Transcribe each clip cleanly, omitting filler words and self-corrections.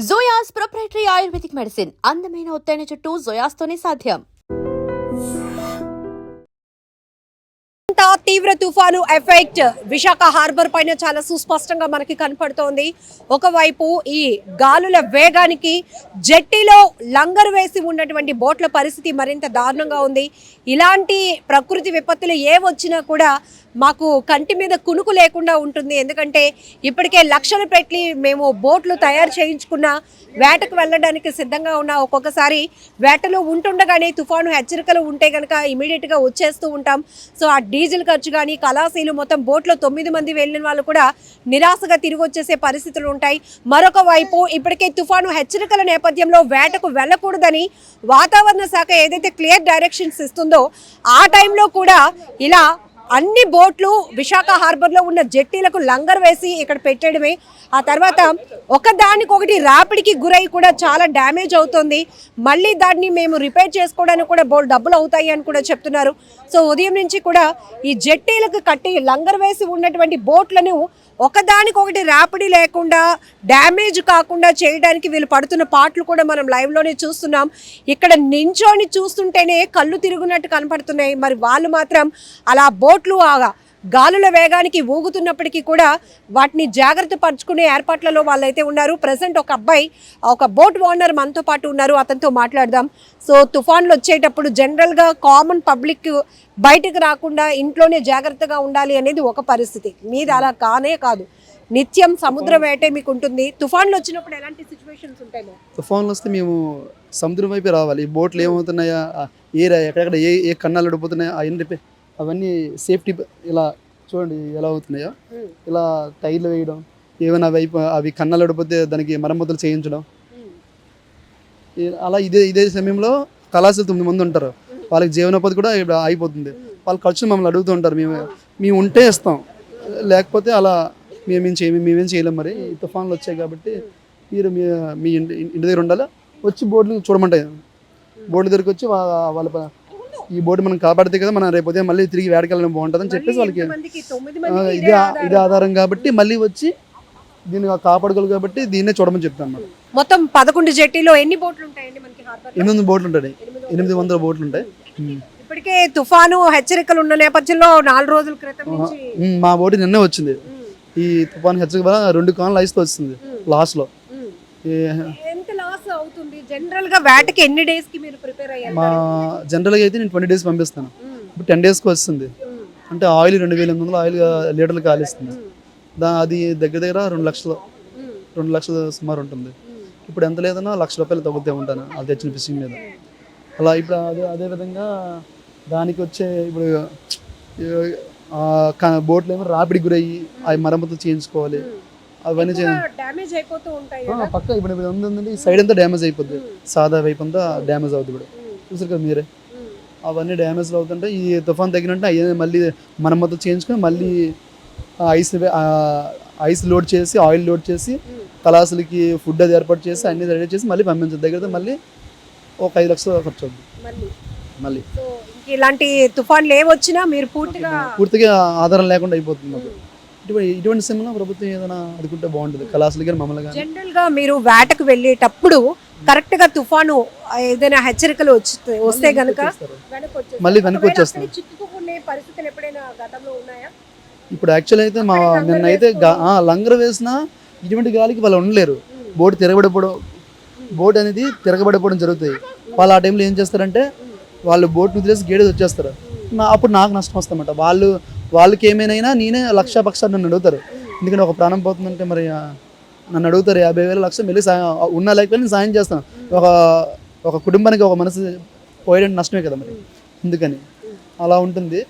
జోయాస్ proprietary ayurvedic medicine అందమైన ఒత్తైన చుట్టూ జోయాస్తోనే సాధ్యం. తీవ్ర తుఫాను ఎఫెక్ట్ విశాఖ హార్బర్ పైన చాలా సుస్పష్టంగా మనకి కనపడుతోంది. ఒకవైపు ఈ గాలుల వేగానికి జెట్టీలో లంగరు వేసి ఉన్నటువంటి బోట్ల పరిస్థితి మరింత దారుణంగా ఉంది. ఇలాంటి ప్రకృతి విపత్తులు ఏ వచ్చినా కూడా మాకు కంటి మీద కునుకు లేకుండా ఉంటుంది. ఎందుకంటే ఇప్పటికే లక్షలు పెట్టి మేము బోట్లు తయారు చేయించుకున్న వేటకు వెళ్ళడానికి సిద్ధంగా ఉన్నా ఒక్కొక్కసారి వేటలో ఉంటుండగానే తుఫాను హెచ్చరికలు ఉంటే కనుక ఇమీడియట్గా వచ్చేస్తూ ఉంటాం. సో ఆ డీజిల్ ఖర్చు కానీ కళాశీలు మొత్తం బోట్లో 9 మంది వెళ్ళిన వాళ్ళు కూడా నిరాశగా తిరిగి వచ్చేసే పరిస్థితులు ఉంటాయి. మరొక వైపు ఇప్పటికే తుఫాను హెచ్చరికల నేపథ్యంలో వేటకు వెళ్ళకూడదని వాతావరణ శాఖ ఏదైతే క్లియర్ డైరెక్షన్స్ ఇస్తుందో ఆ టైంలో కూడా ఇలా అన్ని బోట్లు విశాఖ హార్బర్లో ఉన్న జెట్టీలకు లంగర్ వేసి ఇక్కడ పెట్టడమే. ఆ తర్వాత ఒకదానికొకటి రాపిడికి గురై కూడా చాలా డ్యామేజ్ అవుతుంది. మళ్ళీ దాన్ని మేము రిపేర్ చేసుకోవడానికి కూడా డబ్బులు అవుతాయి అని కూడా చెప్తున్నారు. సో ఉదయం నుంచి కూడా ఈ జెట్టీలకు కట్టి లంగర్ వేసి ఉన్నటువంటి బోట్లను ఒకదానికొకటి రాపిడి లేకుండా డ్యామేజ్ కాకుండా చేయడానికి వీళ్ళు పడుతున్న పాటలు కూడా మనం లైవ్లోనే చూస్తున్నాం. ఇక్కడ నించోని చూస్తుంటేనే కళ్ళు తిరుగునట్టు కనపడుతున్నాయి. మరి వాళ్ళు మాత్రం అలా బోట్లు గాలుల వేగానికి ఊగుతున్నప్పటికీ కూడా వాటిని జాగ్రత్త పరుచుకునే ఏర్పాట్లలో వాళ్ళైతే ఉన్నారు. ప్రజెంట్ ఒక అబ్బాయి, ఒక బోట్ ఓనర్ మనతో పాటు ఉన్నారు, అతనితో మాట్లాడదాం. సో తుఫాన్లు వచ్చేటప్పుడు జనరల్గా కామన్ పబ్లిక్ బయటకు రాకుండా ఇంట్లోనే జాగ్రత్తగా ఉండాలి అనేది ఒక పరిస్థితి. మీది అలా కాదు, నిత్యం సముద్ర వేటే మీకు ఉంటుంది. తుఫాన్లు వచ్చినప్పుడు ఎలాంటి సిచ్యువేషన్స్ ఉంటాయి? తుఫాన్లు వస్తే మేము సముద్రం వైపే రావాలి. ఈ బోట్లు ఏమవుతున్నాయా, ఎక్కడెక్కడ ఏ కన్నాలు అడిపోతున్నాయా అవన్నీ సేఫ్టీ ఇలా చూడండి ఎలా అవుతున్నాయో. ఇలా టైర్లు వేయడం, ఏమైనా అవి కన్నాలు అడిపోతే దానికి మరమ్మతులు చేయించడం. అలా ఇదే సమయంలో కళాశాల 9 మంది ఉంటారు. వాళ్ళకి జీవనోపాధి కూడా అయిపోతుంది. వాళ్ళ ఖర్చులు మమ్మల్ని అడుగుతూ ఉంటారు. మేము ఉంటే ఇస్తాం, లేకపోతే అలా మేమేం చేయలేం. మరి తుఫాన్లు వచ్చాయి కాబట్టి మీరు మీ ఇంటి దగ్గర ఉండాలి. వచ్చి బోర్డులు చూడమంటాయి. బోర్డు దగ్గరికి వచ్చి వాళ్ళ ఈ బోర్డు మనం కాపాడితే కదా మనం రేపు ఉదయం మళ్ళీ తిరిగి వేడకెళ్ళడం బాగుంటుందని చెప్పేసి వాళ్ళకి ఇది ఆధారం కాబట్టి మళ్ళీ వచ్చి దీన్ని కాపాడుకోవాలి కాబట్టి దీన్నే చూడమని చెప్తాను అన్నమాట. మొత్తం 11 జెట్టీలో ఎన్ని బోట్లు ఉంటాయండి మనకి హార్బర్? 800 బోట్లు ఉంటాయి. 800 బోట్లు ఉంటాయి. ఇప్పటికే తుఫాను హెచ్చరికలు ఉన్న నేపథ్యంలో 4 రోజుల క్రితం నుంచి మా బోటు నిన్నే వచ్చింది. ఈ తుఫాను హెచ్చరిక వల్ల 2 కాన్లు ఐస్తో వచ్చింది లాస్ట్ లో. ఎంత లాస్ అవుతుంది జనరల్ గా వేటకి? ఎన్ని డేస్ కి మీరు ప్రిపేర్ అయ్యారు? మా జనరల్ గా అయితే నేను 20 డేస్ పంపిస్తాను. ఇప్పుడు 10 డేస్కి వస్తుంది. అంటే ఆయిల్ 2800 ఆయిల్ లీటర్లు కాలిస్తుంది. అది దగ్గర 2 లక్షల సుమారు ఉంటుంది. ఇప్పుడు ఎంత లేదన్నా ₹1,00,000 తగ్గుతూ ఉంటాను అది తెచ్చిన ఫిషింగ్ మీద. అలా ఇప్పుడు అదేవిధంగా దానికి వచ్చే ఇప్పుడు బోట్లు ఏమో రాపిడి గురయ్యి అవి మరమ్మతులు చేయించుకోవాలి. అవన్నీ డ్యామేజ్ అయిపోతూ ఉంటాయి పక్క. ఇప్పుడు ఉందండి, ఈ సైడ్ అంతా డ్యామేజ్ అయిపోద్ది. సాదా వైపు అంతా డ్యామేజ్ అవుతుంది. ఇప్పుడు చూసారు కదా మీరే, అవన్నీ డ్యామేజ్లు అవుతుంటే ఈ తుఫాన్ తగ్గినట్టు అయ్యే మళ్ళీ మరమ్మతులు చేయించుకొని మళ్ళీ ఐస్ లోడ్ చేసి ఆయిల్ లోడ్ చేసి కళాశాలకి ఫుడ్ అది ఏర్పాటు చేసి అన్ని రెడీ చేసి మళ్ళీ పంపించారు. దగ్గర మళ్ళీ ఒక 5 లక్షలు ఖర్చు అవుతుంది మళ్ళీ. ఇలాంటి తుఫాన్లు ఏమొచ్చినా మీరు పూర్తిగా ఆధారం లేకుండా అయిపోతుంది మాకు. ఇటువంటి సమయంలో ప్రభుత్వం ఏదైనా అదుకుంటే బాగుంటుంది కళాశాలకి మమ్మల్ని. జనరల్ గా మీరు వేటకు వెళ్ళేటప్పుడు కరెక్ట్ గా తుఫాను ఏదైనా హెచ్చరికలు వస్తే గనుక మళ్ళీ వెనక్కి వచ్చేస్తాం. పరిస్థితులు ఎప్పుడైనా గతంలో ఉన్నాయా? ఇప్పుడు యాక్చువల్ అయితే నిన్నైతే లంగర్ వేసినా ఇటువంటి గాలికి వాళ్ళు ఉండలేరు. బోట్ అనేది తిరగబడిపోవడం జరుగుతాయి. వాళ్ళు ఆ టైంలో ఏం చేస్తారంటే వాళ్ళు బోట్ వదిలేసి గేడేసి వచ్చేస్తారు. అప్పుడు నాకు నష్టం వస్తామట. వాళ్ళకి ఏమైనా నేనే లక్షపక్షాలు నన్ను అడుగుతారు. ఎందుకంటే ఒక ప్రాణం పోతుందంటే మరి నన్ను అడుగుతారు 50,000 లక్షలు వెళ్ళి ఉన్నా లేకపోతే నేను సాయం చేస్తాను. ఒక కుటుంబానికి ఒక మనసు పోయడానికి నష్టమే కదా మరి. అందుకని అలా ఉంటుంది.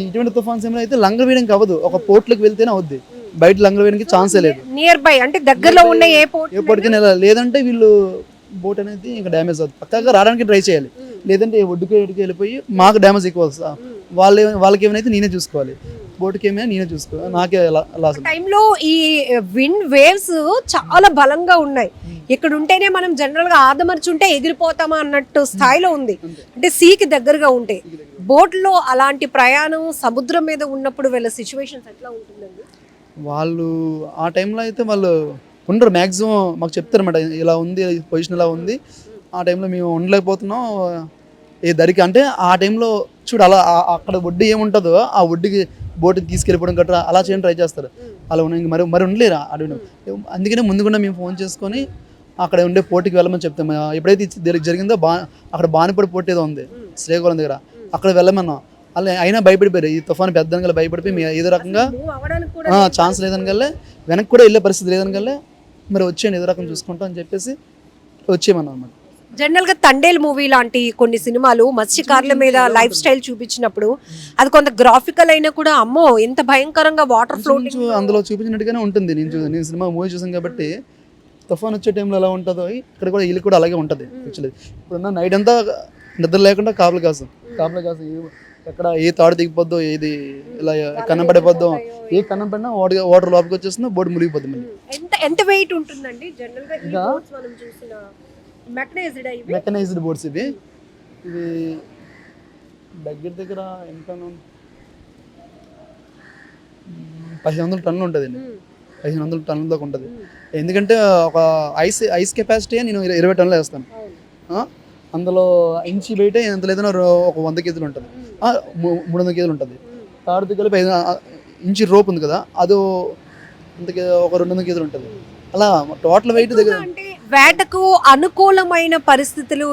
ఇటువంటి తుఫాన్ సమయంలో అయితే లంగర్ వేయడానికి అవ్వదు. ఒక పోర్ట్లోకి వెళ్తేనే అవుద్ది, బయట లంగర్ వేయడానికి ఛాన్సే లేదు. నియర్ బై అంటే దగ్గరలో ఉన్న ఏ పోర్ట్కి లేదంటే వీళ్ళు బోట్ అనేది ఇంకా డ్యామేజ్ అవుతుంది. పక్కాగా రావడానికి ట్రై చేయాలి. లేదంటే ఒడ్డుకి వెళ్ళిపోయి మాకు డ్యామేజ్ ఎక్కువ వస్తుంది. వాళ్ళకి ఏమైనా నేనే చూసుకోవాలి, బోట్కి ఏమైనా నేనే చూసుకోవాలి. నాకే లాస్. టైంలో ఈ విండ్ వేవ్స్ చాలా బలంగా ఉన్నాయి. ఇక్కడ ఉంటేనే మనం జనరల్ గా ఆదమర్చుంటే ఎగిరిపోతామా అన్నట్టు స్థాయిలో ఉంది. అంటే సీకి దగ్గరగా ఉంటే బోట్లో అలాంటి ప్రయాణం సముద్రం మీద ఉన్నప్పుడు వీళ్ళ సిచ్యువేషన్స్ ఎట్లా ఉంటుందండి? వాళ్ళు ఆ టైంలో అయితే వాళ్ళు ఉండరు మ్యాక్సిమం మాకు చెప్తారన్నమాట, ఇలా ఉంది పొజిషన్ ఇలా ఉంది, ఆ టైంలో మేము ఉండలేకపోతున్నాం ఏ దరికి అంటే ఆ టైంలో చూడు అలా అక్కడ వడ్డీ ఏముంటుందో ఆ వడ్డీకి బోటుకి తీసుకెళ్ళిపోవడం గట్రా అలా చేయడం ట్రై చేస్తారు. అలా ఇంక మరి ఉండలేరు అడవిలో. అందుకనే ముందుగా మేము ఫోన్ చేసుకొని అక్కడ ఉండే పోటీకి వెళ్ళమని చెప్తాం. ఎప్పుడైతే జరిగిందో అక్కడ బానిపడి పోటీ ఏదో ఉంది శ్రీకాకుళం దగ్గర, అక్కడ వెళ్ళమన్నాం. అలా అయినా భయపడిపోయారు, ఈ తుఫాను పెద్దనగల భయపడిపోయి మేము ఏదో రకంగా ఛాన్స్ లేదనగలే, వెనక్కి కూడా వెళ్ళే పరిస్థితి లేదనగలే, మరి వచ్చేయండి ఏదో రకం చూసుకుంటాం అని చెప్పేసి వచ్చేయమన్నాం అనమాట. జనరల్ గా తండేల్ మూవీ లాంటి కొన్ని సినిమాలు మత్స్యకారుల మీద లైఫ్ స్టైల్ చూపించినప్పుడు అది కొంత గ్రాఫికల్ అయినా కూడా అమ్మో ఎంత భయంకరంగా వాటర్ ఫ్లోటింగ్ అందులో చూపించినట్టుగానే ఉంటుంది. నేను సినిమా మూవీ చూసాను కాబట్టి తుఫాన్ వచ్చే టైంలో ఎలా ఉంటుందో ఇక్కడ కూడా వీళ్ళు కూడా అలాగే ఉంటుంది. యాక్చువల్లీ ఇప్పుడున్న నైట్ అంతా నిద్ర లేకుండా కాపలు కాసు ఎక్కడ ఏ తాడు దిగిపోద్దో, ఏది ఇలా కన్నం పడిపోద్దో, ఏ కన్నం పడినా వాటర్ లోపలికి వచ్చేస్తుందో బోర్డు మునిగిపోద్ది. మళ్ళీ ఎంత వెయిట్ ఉంటుందండి జనరల్ గా ఈ బోట్స్ మనం చూసిన మెకనైజ్డ్ బోట్స్ ఇవి దగ్గర ఎంత 1500 టన్నులు ఉంటుంది అండి, 1500 టన్నుల దాకా ఉంటుంది. ఎందుకంటే ఒక ఐస్ కెపాసిటీ నేను 20 టన్నులు వేస్తాను. అందులో ఇంచి బయట ఎంత లేదన్నా ఒక 100 కేజీలు ఉంటుంది, 300 కేజీలు ఉంటుంది. తాడుతో కలిపి ఇంచి రోప్ ఉంది కదా, అది ఒక 200 కేజీలు ఉంటుంది. అలా టోటల్ వెయిట్ దగ్గర. వేటకు అనుకూలమైన పరిస్థితులు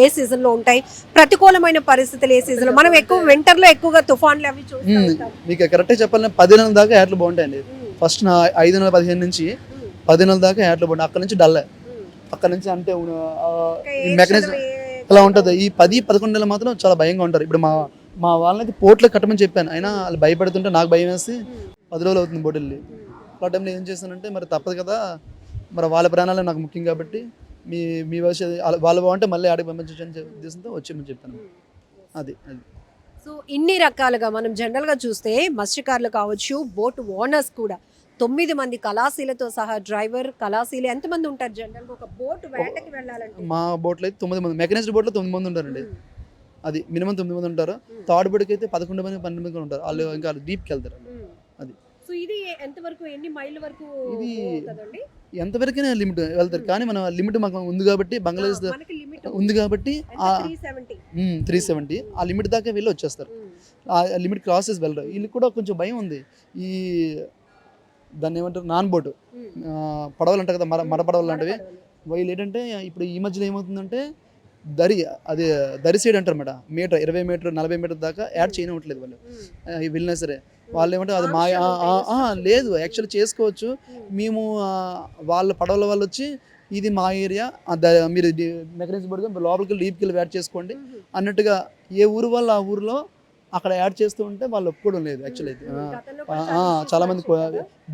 ఏ సీజన్ లో ఉంటాయి, ప్రతికూలమైన పరిస్థితులు ఏ సీజన్ లో? మనం ఎక్కువ వింటర్ లో ఎక్కువగా తుఫాన్లు అవి చూస్తాం. మీకు కరెక్ట్గా చెప్పాలంటే 10 నెలల దాకా ఏటలు బాగుంటాయండి. ఫస్ట్ 5 నెలల 15 నుంచి 10 నెలల దాకా ఏటలు బాగుంటాయి. అక్కడ నుంచి డల్, అక్కడ నుంచి అంటే మెకానిజం ఇలా ఉంటుంది. ఈ 10-11 నెలలు మాత్రం చాలా భయంగా ఉంటారు. ఇప్పుడు మా వాళ్ళకి పోట్లో కట్టమని చెప్పాను, అయినా వాళ్ళు భయపడుతుంటే నాకు భయం వేసి 10 రోజులు అవుతుంది బోట్ వెళ్ళి. ఆ టైంలో ఏం చేశానంటే మరి తప్పదు కదా, మరి వాళ్ళ ప్రాణాలే నాకు ముఖ్యం కాబట్టి మీ భవిష్యత్తు వాళ్ళు బాగుంటే మళ్ళీ ఆడికి పంపించని ఉద్దేశంతో వచ్చేమని చెప్పాను. అది సో ఇన్ని రకాలుగా మనం జనరల్గా చూస్తే మత్స్యకారులు కావచ్చు, బోట్ ఓనర్స్ కూడా 9 మంది కళాశీలతో సహా డ్రైవర్, కళాశీల ఎంతమంది ఉంటారు జనరల్గా ఒక బోట్ వేటకి వెళ్ళాలంటే? మా బోట్లో అయితే 9 మంది, మెకనైజ్డ్ బోట్లో 9 మంది ఉంటారండి. అది మినిమం 9 మంది ఉంటారు. థర్డ్ బోట్కి అయితే 11 మంది 12 మంది ఉంటారు. వాళ్ళు ఇంకా డీప్కి వెళ్తారు. అది సో ఇది ఎంతవరకు, ఎన్ని మైళ్ళ వరకు ఇది ఎంతవరకైనా లిమిట్ వెళ్తారు. కానీ మన లిమిట్ మాకు ఉంది కాబట్టి, బంగ్లాదేశ్ ఉంది కాబట్టి 370 ఆ లిమిట్ దాకా వెళ్ళి వచ్చేస్తారు. ఆ లిమిట్ క్రాస్ చేసి వెళ్ళరు. వీళ్ళకి కూడా కొంచెం భయం ఉంది. ఈ దాన్ని ఏమంటారు, నాన్ బోటు పడవలు అంటారు కదా, మడ పడవలు లాంటివి. వీళ్ళు ఏంటంటే ఇప్పుడు ఈ మధ్యలో ఏమవుతుందంటే దరి సైడ్ అంటారు మేడం, మీటర్ 20 మీటర్ 40 మీటర్ దాకా యాడ్ చేయనివ్వట్లేదు వాళ్ళు. వెళ్ళినా సరే వాళ్ళు ఏమంటే అది మా లేదు, యాక్చువల్లీ చేసుకోవచ్చు. మేము వాళ్ళ పడవల వాళ్ళు వచ్చి ఇది మా ఏరియా, మీరు మెకానిజం పడుతుంది లోపలికి డీప్కి వెళ్ళి యాడ్ చేసుకోండి అన్నట్టుగా ఏ ఊరు వాళ్ళు ఆ ఊరిలో అక్కడ యాడ్ చేస్తూ ఉంటే వాళ్ళు ఒప్పుకోవడం లేదు. యాక్చువల్లీ అయితే చాలామంది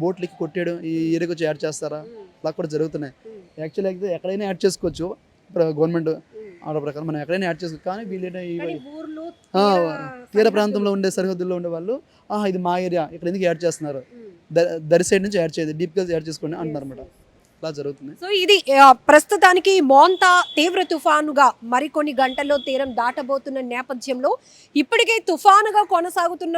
బోట్లకి కొట్టేయడం, ఈ ఏరియాకి వచ్చి యాడ్ చేస్తారా, అలా కూడా జరుగుతున్నాయి. యాక్చువల్లీ అయితే ఎక్కడైనా యాడ్ చేసుకోవచ్చు, గవర్నమెంట్ ఆర్డర్ ప్రకారం మనం ఎక్కడైనా యాడ్ చేసుకోవచ్చు. కానీ వీళ్ళు తీర ప్రాంతంలో ఉండే సరిహద్దుల్లో ఉండే వాళ్ళు ఇది మా ఏరియా, ఇక్కడ ఎందుకు యాడ్ చేస్తున్నారు, దరి సైడ్ నుంచి యాడ్ చేయదు, డీప్గా యాడ్ చేసుకోండి అంటున్నారు అన్నమాట. అలా జరుగుతుంది. సో ఇది ప్రస్తుతానికి మోంతా తీవ్ర తుఫానుగా మరికొన్ని గంటల్లో తీరం దాటబోతున్న నేపథ్యంలో ఇప్పటికే తుఫానుగా కొనసాగుతున్న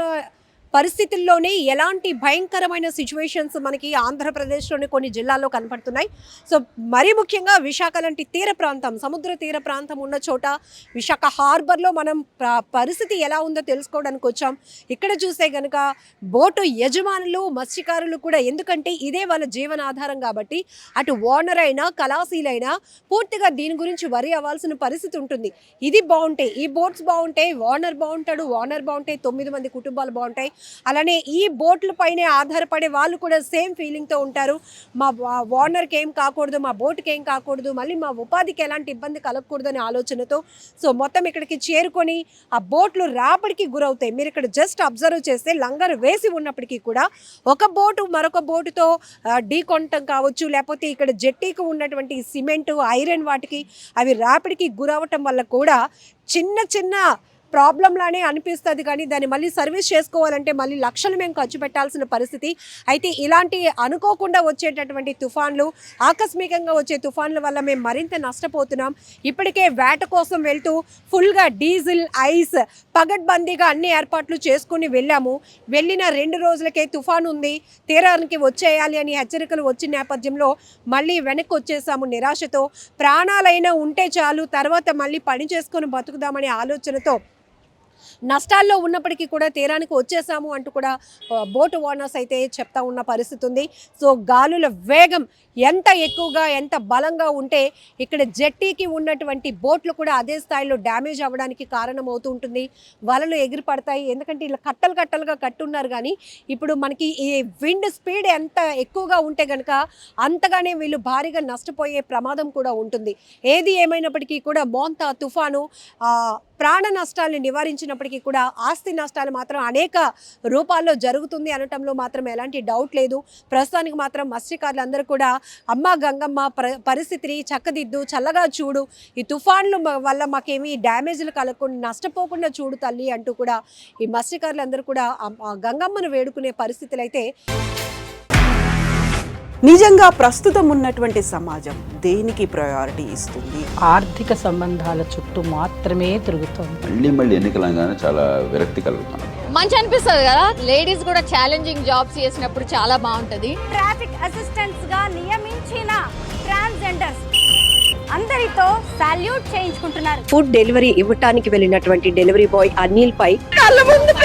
పరిస్థితుల్లోనే ఎలాంటి భయంకరమైన సిచ్యువేషన్స్ మనకి ఆంధ్రప్రదేశ్లోని కొన్ని జిల్లాల్లో కనపడుతున్నాయి. సో మరీ ముఖ్యంగా విశాఖ లాంటి తీర ప్రాంతం, సముద్ర తీర ప్రాంతం ఉన్న చోట విశాఖ హార్బర్లో మనం పరిస్థితి ఎలా ఉందో తెలుసుకోవడానికి వచ్చాం. ఇక్కడ చూస్తే కనుక బోటు యజమానులు, మత్స్యకారులు కూడా, ఎందుకంటే ఇదే వాళ్ళ జీవనాధారం కాబట్టి అటు ఓనర్ అయినా కళాశీలైనా పూర్తిగా దీని గురించి వరి అవ్వాల్సిన పరిస్థితి ఉంటుంది. ఇది బాగుంటే, ఈ బోట్స్ బాగుంటే ఓనర్ బాగుంటాడు, ఓనర్ బాగుంటే 9 మంది కుటుంబాలు బాగుంటాయి. అలానే ఈ బోట్ల పైనే ఆధారపడే వాళ్ళు కూడా సేమ్ ఫీలింగ్తో ఉంటారు. మా ఓనర్కి ఏం కాకూడదు, మా బోట్కి ఏం కాకూడదు, మళ్ళీ మా ఉపాధికి ఎలాంటి ఇబ్బంది కలగకూడదు అనే ఆలోచనతో సో మొత్తం ఇక్కడికి చేరుకొని ఆ బోట్లు రాబడికి గురవుతాయి. మీరు ఇక్కడ జస్ట్ అబ్జర్వ్ చేస్తే లంగర్ వేసి ఉన్నప్పటికీ కూడా ఒక బోటు మరొక బోటుతో ఢీ కొనటం కావచ్చు, లేకపోతే ఇక్కడ జెట్టీకి ఉన్నటువంటి సిమెంటు, ఐరన్ వాటికి అవి రాపిడికి గురవటం వల్ల కూడా చిన్న చిన్న ప్రాబ్లం లానే అనిపిస్తుంది, కానీ దాన్ని మళ్ళీ సర్వీస్ చేసుకోవాలంటే మళ్ళీ లక్షలు మేము ఖర్చు పెట్టాల్సిన పరిస్థితి. అయితే ఇలాంటి అనుకోకుండా వచ్చేటటువంటి తుఫాన్లు, ఆకస్మికంగా వచ్చే తుఫాన్ల వల్ల మేము మరింత నష్టపోతున్నాం. ఇప్పటికే వేట కోసం వెళ్తూ ఫుల్గా డీజిల్, ఐస్ పగడ్బందీగా అన్ని ఏర్పాట్లు చేసుకుని వెళ్ళాము. వెళ్ళిన 2 రోజులకే తుఫాన్ ఉంది, తీరానికి వచ్చేయాలి అని హెచ్చరికలు వచ్చిన నేపథ్యంలో మళ్ళీ వెనక్కి వచ్చేసాము నిరాశతో. ప్రాణాలైనా ఉంటే చాలు, తర్వాత మళ్ళీ పని చేసుకొని బతుకుదామనే ఆలోచనతో నష్టాల్లో ఉన్నప్పటికీ కూడా తీరానికి వచ్చేసాము అంటూ కూడా బోట్ ఓనర్స్ అయితే చెప్తా ఉన్న పరిస్థితి ఉంది. సో గాలుల వేగం ఎంత ఎక్కువగా, ఎంత బలంగా ఉంటే ఇక్కడ జెట్టీకి ఉన్నటువంటి బోట్లు కూడా అదే స్థాయిలో డ్యామేజ్ అవ్వడానికి కారణమవుతూ ఉంటుంది. వలలు ఎగిరి పడతాయి, ఎందుకంటే ఇలా కట్టలు కట్టలుగా కట్టున్నారు. కానీ ఇప్పుడు మనకి ఈ విండ్ స్పీడ్ ఎంత ఎక్కువగా ఉంటే కనుక అంతగానే వీళ్ళు భారీగా నష్టపోయే ప్రమాదం కూడా ఉంటుంది. ఏది ఏమైనప్పటికీ కూడా మోంతా తుఫాను ప్రాణ నష్టాలను నివారించినప్పటికీ కూడా ఆస్తి నష్టాలు మాత్రం అనేక రూపాల్లో జరుగుతుంది అనటంలో మాత్రం ఎలాంటి డౌట్ లేదు. ప్రస్తుతానికి మాత్రం మత్స్యకారులందరూ కూడా అమ్మ గంగమ్మ పరిస్థితిని చక్కదిద్దు, చల్లగా చూడు, ఈ తుఫాన్లు వల్ల మాకేమీ డ్యామేజ్లు కలగకుండా, నష్టపోకుండా చూడు తల్లి అంటూ కూడా ఈ మత్స్యకారులందరూ కూడా గంగమ్మను వేడుకునే పరిస్థితులు అయితే. నిజంగా ప్రస్తుతం ఉన్నటువంటి సమాజం దేనికి ప్రయారిటీ ఇస్తుంది? ఆర్థిక సంబంధాల చుట్టూ మాత్రమే తిరుగుతుంది. మళ్ళీ ఎన్నికలంగానే చాలా విరక్తి కలుగుతాం. మంచి అనిపిస్తుంది కదా, లేడీస్ కూడా ఛాలెంజింగ్ జాబ్స్ చేసినప్పుడు చాలా బాగుంటది. ట్రాఫిక్ అసిస్టెంట్స్ గా నియమించిన ట్రాన్స్జెండర్స్ అందరితో సాల్యూట్ చేయించుకుంటున్నారు. ఫుడ్ డెలివరీ ఇవ్వటానికి వెళ్ళినటువంటి డెలివరీ బాయ్ అనిల్ పై కళ్ళ ముందు